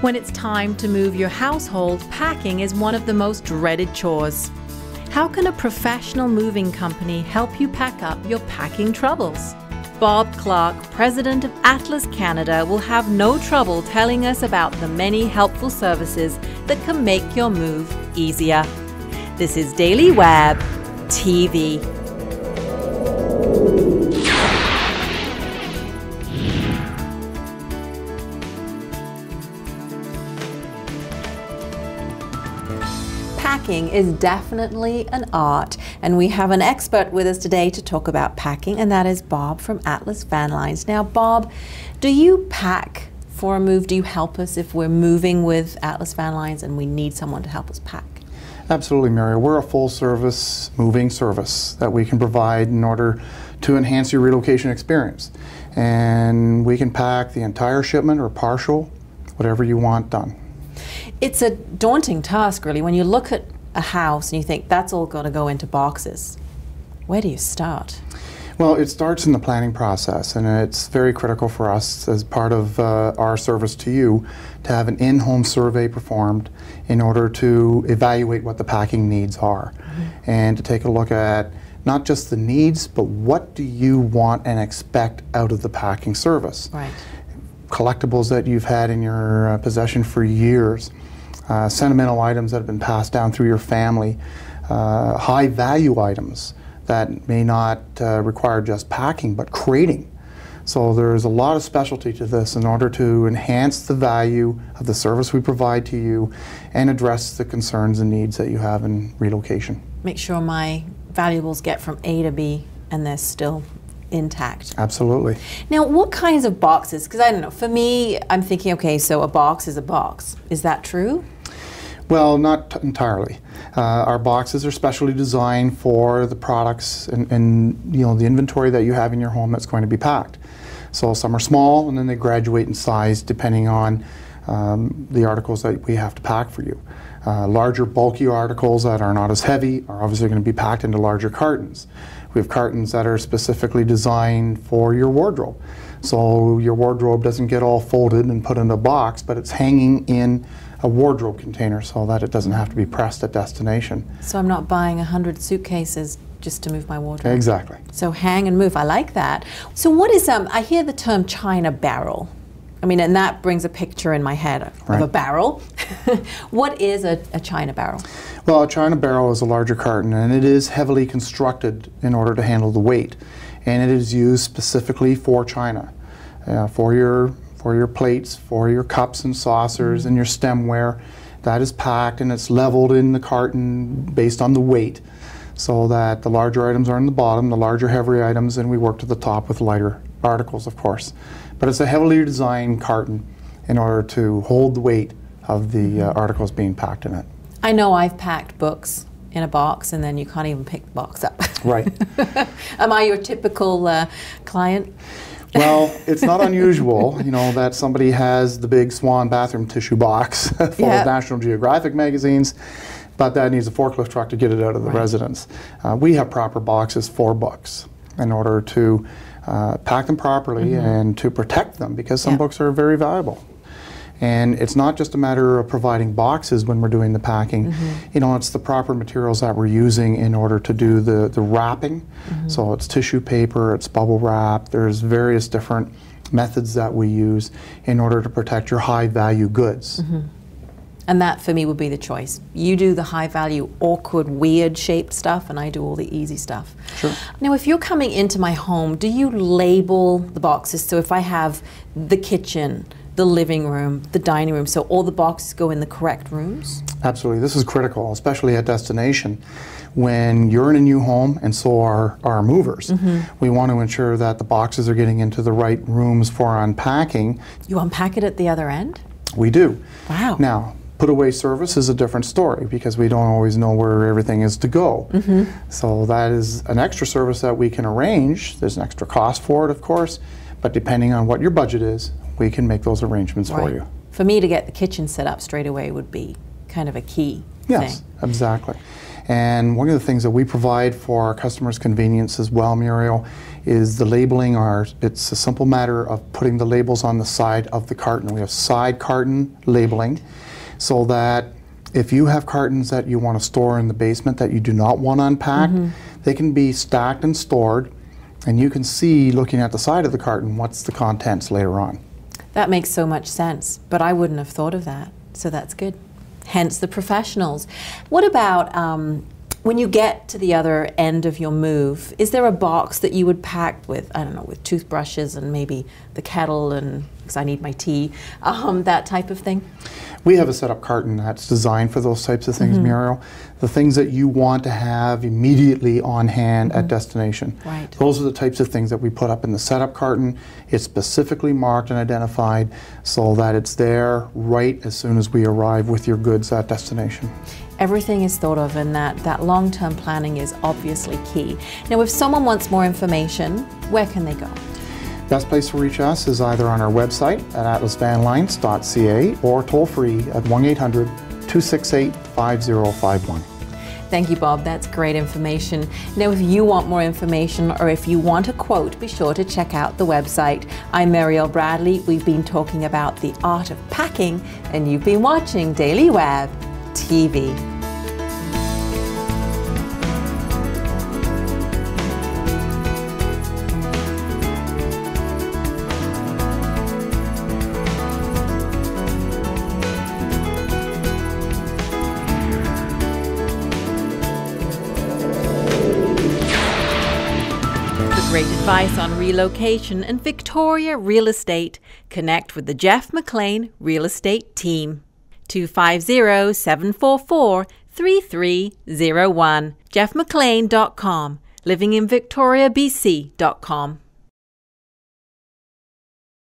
When it's time to move your household, packing is one of the most dreaded chores. How can a professional moving company help you pack up your packing troubles? Bob Clark, president of Atlas Canada, will have no trouble telling us about the many helpful services that can make your move easier. This is Daily Web TV. Packing is definitely an art, and we have an expert with us today to talk about packing, and that is Bob from Atlas Van Lines. Now, Bob, do you pack for a move? Do you help us if we're moving with Atlas Van Lines and we need someone to help us pack? Absolutely, Mary. We're a full-service moving service that we can provide in order to enhance your relocation experience. And we can pack the entire shipment or partial, whatever you want done. It's a daunting task, really, when you look at a house and you think that's all got to go into boxes. Where do you start? Well, it starts in the planning process, and it's very critical for us as part of our service to you to have an in-home survey performed in order to evaluate what the packing needs are, and to take a look at not just the needs, but what do you want and expect out of the packing service. Right. Collectibles that you've had in your possession for years, sentimental items that have been passed down through your family, high value items that may not require just packing but crating. So there's a lot of specialty to this in order to enhance the value of the service we provide to you and address the concerns and needs that you have in relocation. Make sure my valuables get from A to B and they're still intact. Absolutely. Now, what kinds of boxes? Because I don't know, for me, I'm thinking, okay, so a box is a box. Is that true? Well, not entirely. Our boxes are specially designed for the products and you know, the inventory that you have in your home that's going to be packed. So some are small, and then they graduate in size depending on the articles that we have to pack for you. Larger, bulky articles that are not as heavy are obviously going to be packed into larger cartons. We have cartons that are specifically designed for your wardrobe. So your wardrobe doesn't get all folded and put in a box, but it's hanging in a wardrobe container so that it doesn't have to be pressed at destination. So I'm not buying 100 suitcases just to move my wardrobe. Exactly. So hang and move, I like that. So what is, I hear the term China barrel. I mean, and that brings a picture in my head of a barrel. What is a China barrel? Well, a China barrel is a larger carton, and it is heavily constructed in order to handle the weight. And it is used specifically for China, for your plates, for your cups and saucers and your stemware. That is packed and it's leveled in the carton based on the weight, so that the larger items are in the bottom, the larger heavier items, and we work to the top with lighter articles, of course. But it's a heavily designed carton in order to hold the weight of the articles being packed in it. I know I've packed books in a box and then you can't even pick the box up. Right. Am I your typical client? Well, it's not unusual, you know, that somebody has the big Swan bathroom tissue box full of National Geographic magazines, but that needs a forklift truck to get it out of the residence. We have proper boxes for books in order to pack them properly and to protect them, because some books are very valuable. And it's not just a matter of providing boxes when we're doing the packing. You know, it's the proper materials that we're using in order to do the wrapping. So it's tissue paper, it's bubble wrap, there's various different methods that we use in order to protect your high value goods. And that for me would be the choice. You do the high value, awkward, weird shaped stuff, and I do all the easy stuff. Sure. Now, if you're coming into my home, do you label the boxes? So if I have the kitchen, the living room, the dining room, so all the boxes go in the correct rooms? Absolutely. This is critical, especially at destination. When you're in a new home, and so are our movers, we want to ensure that the boxes are getting into the right rooms for unpacking. You unpack it at the other end? We do. Wow. Now, put away service is a different story, because we don't always know where everything is to go. So that is an extra service that we can arrange. There's an extra cost for it, of course, but depending on what your budget is, we can make those arrangements for you. For me to get the kitchen set up straight away would be kind of a key thing. Yes, exactly. And one of the things that we provide for our customers' convenience as well, Muriel, is the labeling. It's a simple matter of putting the labels on the side of the carton. We have side carton labeling, so that if you have cartons that you want to store in the basement that you do not want unpacked, they can be stacked and stored, and you can see, looking at the side of the carton, what's the contents later on. That makes so much sense, but I wouldn't have thought of that, so that's good. Hence the professionals. What about when you get to the other end of your move, is there a box that you would pack with, I don't know, with toothbrushes and maybe the kettle, and because I need my tea, that type of thing? We have a setup carton that's designed for those types of things, Muriel. The things that you want to have immediately on hand at destination. Right. Those are the types of things that we put up in the setup carton. It's specifically marked and identified so that it's there right as soon as we arrive with your goods at destination. Everything is thought of, and that long-term planning is obviously key. Now, if someone wants more information, where can they go? Best place to reach us is either on our website at atlasvanlines.ca or toll free at 1-800-268-5051. Thank you, Bob. That's great information. Now, if you want more information or if you want a quote, be sure to check out the website. I'm Marielle Bradley. We've been talking about the art of packing, and you've been watching Daily Web TV. Great advice on relocation and Victoria Real Estate. Connect with the Jeff McLean Real Estate Team. 250-744-3301. JeffMcLean.com. LivingInVictoriaBC.com.